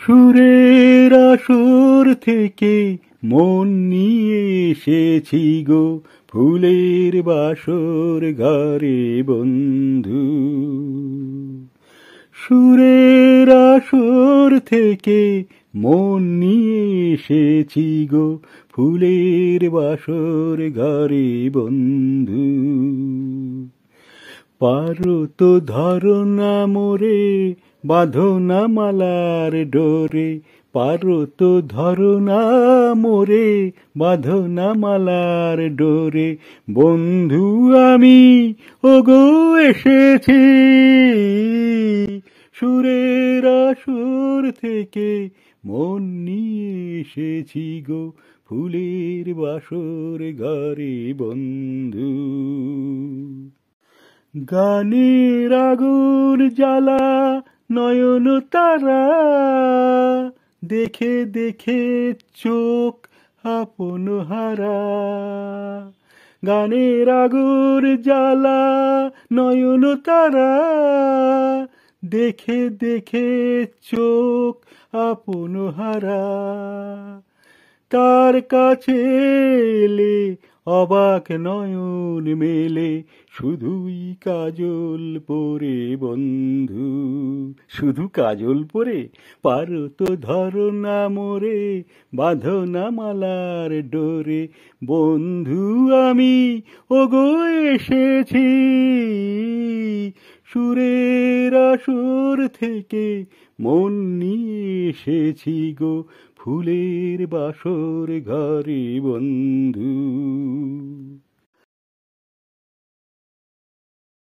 সুরের আসর থেকে মন নিয়ে এসেছি গো, ফুলের বাসর ঘরে বন্ধু। সুরের আসর থেকে মন নিয়ে এসেছি গো, ফুলের বাসর ঘরে বন্ধু। পারো তো ধরো না মোরে, বাঁধো না মালার ডোরে। পারো তো ধরো না মোরে, বাঁধো না মালার ডোরে। বন্ধু আমি ওগো এসেছি, সুরের আসর থেকে মন নিয়ে এসেছি গো, ফুলের বাসর ঘরে বন্ধু। গানের আগুন জ্বালা নয়ন তারা, দেখে দেখে চোখ আপন হারা। গানের আগুন জ্বালা নয়ন তারা, দেখে দেখে চোখ আপন হারা। তার কাছে এলে অবাক নয়ন মেলে, শুধুই কাজল পরে বন্ধু। শুধু কাজল পরে পারো তো ধরো না মোরে, বাঁধো না মালার ডোরে। বন্ধু আমি ওগো এসেছি, সুরের আসর থেকে মন নিয়ে এসেছি গো, ফুলের বাসর ঘরে বন্ধু।